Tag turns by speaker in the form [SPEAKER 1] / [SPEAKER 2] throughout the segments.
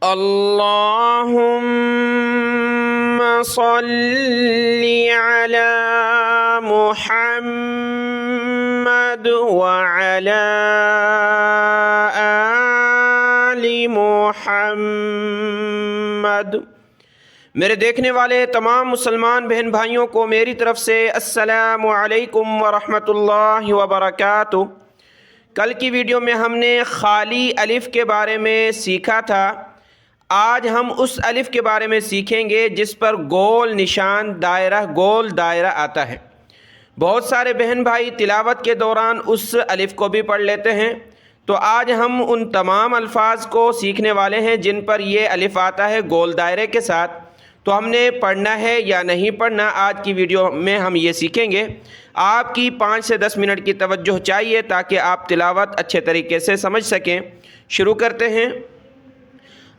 [SPEAKER 1] اللهم صل على محمد وعلى آل محمد۔ میرے دیکھنے والے تمام مسلمان بہن بھائیوں کو میری طرف سے السلام علیکم ورحمۃ اللہ وبرکاتہ۔ کل کی ویڈیو میں ہم نے خالی الف کے بارے میں سیکھا تھا۔ آج ہم اس الف کے بارے میں سیکھیں گے جس پر گول نشان گول دائرہ آتا ہے۔ بہت سارے بہن بھائی تلاوت کے دوران اس الف کو بھی پڑھ لیتے ہیں، تو آج ہم ان تمام الفاظ کو سیکھنے والے ہیں جن پر یہ الف آتا ہے گول دائرے کے ساتھ۔ تو ہم نے پڑھنا ہے یا نہیں پڑھنا، آج کی ویڈیو میں ہم یہ سیکھیں گے۔ آپ کی 5 سے 10 منٹ کی توجہ چاہیے تاکہ آپ تلاوت اچھے طریقے سے سمجھ سکیں۔ شروع کرتے ہیں۔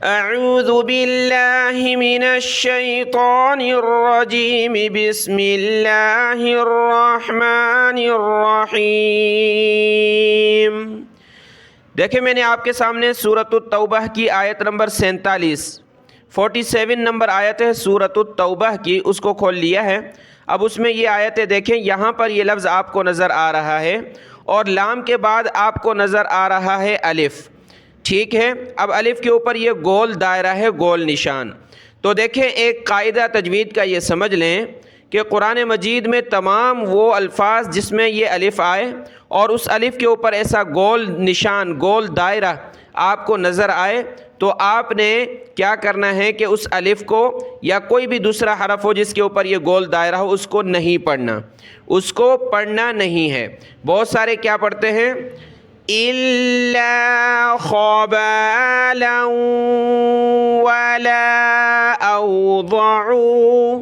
[SPEAKER 1] اعوذ باللہ من الشیطان الرجیم، بسم اللہ الرحمن الرحیم۔ دیکھیں میں نے آپ کے سامنے سورۃ التوبہ کی آیت نمبر 47 نمبر آیت ہے سورۃ التوبہ کی، اس کو کھول لیا ہے۔ اب اس میں یہ آیتیں دیکھیں، یہاں پر یہ لفظ آپ کو نظر آ رہا ہے اور لام کے بعد آپ کو نظر آ رہا ہے الف، ٹھیک ہے۔ اب الف کے اوپر یہ گول دائرہ ہے، گول نشان۔ تو دیکھیں ایک قاعدہ تجوید کا یہ سمجھ لیں کہ قرآن مجید میں تمام وہ الفاظ جس میں یہ الف آئے اور اس الف کے اوپر ایسا گول نشان، گول دائرہ آپ کو نظر آئے، تو آپ نے کیا کرنا ہے کہ اس الف کو یا کوئی بھی دوسرا حرف ہو جس کے اوپر یہ گول دائرہ ہو، اس کو نہیں پڑھنا، اس کو پڑھنا نہیں ہے۔ بہت سارے کیا پڑھتے ہیں؟ إِلَّا خَبَالًا وَلَا أَوْضَعُوا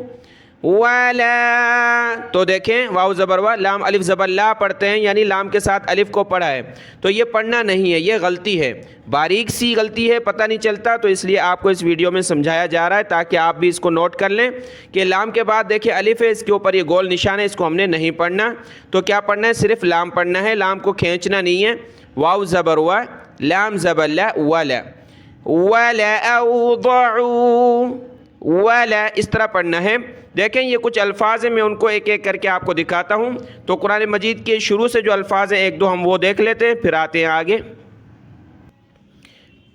[SPEAKER 1] وَلَا، تو دیکھیں واو زبر وا، لام الف زبر لا پڑھتے ہیں، یعنی لام کے ساتھ الف کو پڑھا ہے، تو یہ پڑھنا نہیں ہے، یہ غلطی ہے، باریک سی غلطی ہے، پتہ نہیں چلتا، تو اس لیے آپ کو اس ویڈیو میں سمجھایا جا رہا ہے تاکہ آپ بھی اس کو نوٹ کر لیں کہ لام کے بعد دیکھیں الف ہے، اس کے اوپر یہ گول نشان ہے، اس کو ہم نے نہیں پڑھنا۔ تو کیا پڑھنا ہے؟ صرف لام پڑھنا ہے، لام کو کھینچنا نہیں ہے۔ واو زبر وا، لام زبر لا، ولا ولا اوضعوا ولا، اس طرح پڑھنا ہے۔ دیکھیں یہ کچھ الفاظ ہیں، میں ان کو ایک ایک کر کے آپ کو دکھاتا ہوں۔ تو قرآن مجید کے شروع سے جو الفاظ ہیں ایک دو ہم وہ دیکھ لیتے ہیں، پھر آتے ہیں آگے۔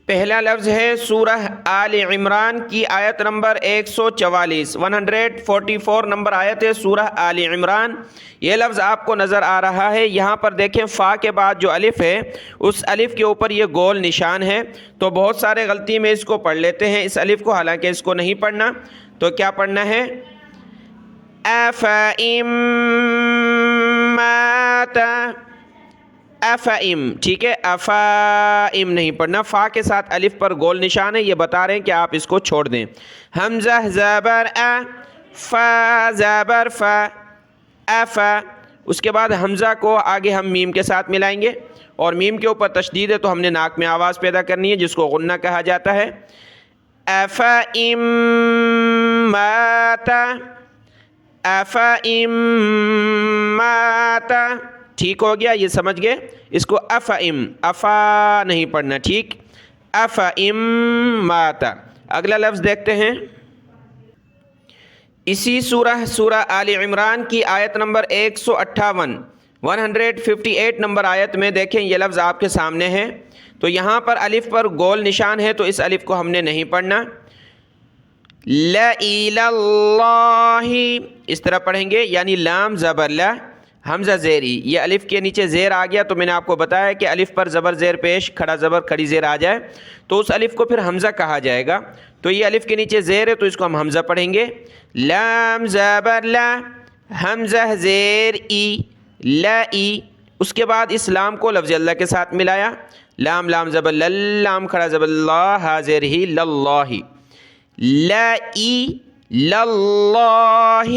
[SPEAKER 1] پہلا لفظ ہے سورہ آل عمران کی آیت نمبر 144 نمبر آیت ہے سورہ آل عمران۔ یہ لفظ آپ کو نظر آ رہا ہے، یہاں پر دیکھیں فا کے بعد جو الف ہے اس الف کے اوپر یہ گول نشان ہے، تو بہت سارے غلطی میں اس کو پڑھ لیتے ہیں اس الف کو، حالانکہ اس کو نہیں پڑھنا۔ تو کیا پڑھنا ہے؟ أَفَإِن مَّاتَ، افائم، ٹھیک ہے، افائم نہیں پڑھنا، فا کے ساتھ الف پر گول نشان ہے، یہ بتا رہے ہیں کہ آپ اس کو چھوڑ دیں۔ حمزہ زبر ا، فا زبر فا، افا، اس کے بعد حمزہ کو آگے ہم میم کے ساتھ ملائیں گے، اور میم کے اوپر تشدید ہے تو ہم نے ناک میں آواز پیدا کرنی ہے جس کو غنہ کہا جاتا ہے۔ افائم مات، افائم مات، ٹھیک ہو گیا، یہ سمجھ گئے؟ اس کو افائم، افا نہیں پڑھنا، ٹھیک، افائم مات۔ اگلا لفظ دیکھتے ہیں، اسی سورہ آل عمران کی آیت نمبر 158 نمبر آیت میں دیکھیں یہ لفظ آپ کے سامنے ہے، تو یہاں پر الف پر گول نشان ہے، تو اس الف کو ہم نے نہیں پڑھنا۔ لا الہ اللہ، اس طرح پڑھیں گے، یعنی لام زبر لا، حمزہ زیری، یہ الف کے نیچے زیر آ گیا، تو میں نے آپ کو بتایا کہ الف پر زبر زیر پیش، کھڑا زبر کھڑی زیر آ جائے تو اس الف کو پھر حمزہ کہا جائے گا، تو یہ الف کے نیچے زیر ہے تو اس کو ہم حمزہ پڑھیں گے۔ لام زبر لا، حمزہ زیر ای، لا ای، اس کے بعد اس لام کو لفظ اللہ کے ساتھ ملایا، لام لام زبر لل، لام کھڑا زبر اللہ، ہا زیر ہی، للہ، لا ای للہ،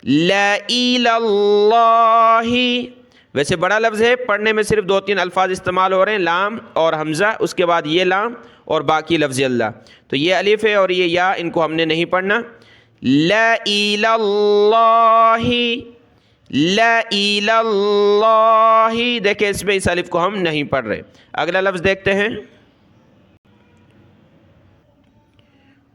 [SPEAKER 1] لا الہ اللہ۔ ویسے بڑا لفظ ہے، پڑھنے میں صرف 2-3 الفاظ استعمال ہو رہے ہیں، لام اور حمزہ، اس کے بعد یہ لام اور باقی لفظ اللہ، تو یہ الف ہے اور یہ یا، ان کو ہم نے نہیں پڑھنا۔ لا الہ اللہ، لا الہ اللہ، دیکھیں اس میں اس الف کو ہم نہیں پڑھ رہے۔ اگلا لفظ دیکھتے ہیں،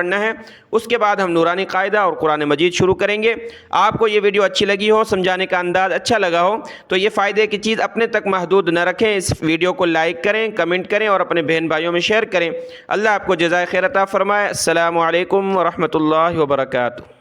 [SPEAKER 1] پڑھنا ہے، اس کے بعد ہم نورانی قاعدہ اور قرآن مجید شروع کریں گے۔ آپ کو یہ ویڈیو اچھی لگی ہو، سمجھانے کا انداز اچھا لگا ہو تو یہ فائدے کی چیز اپنے تک محدود نہ رکھیں، اس ویڈیو کو لائک کریں، کمنٹ کریں اور اپنے بہن بھائیوں میں شیئر کریں۔ اللہ آپ کو جزائے خیر عطا فرمائے۔ السلام علیکم ورحمۃ اللہ وبرکاتہ۔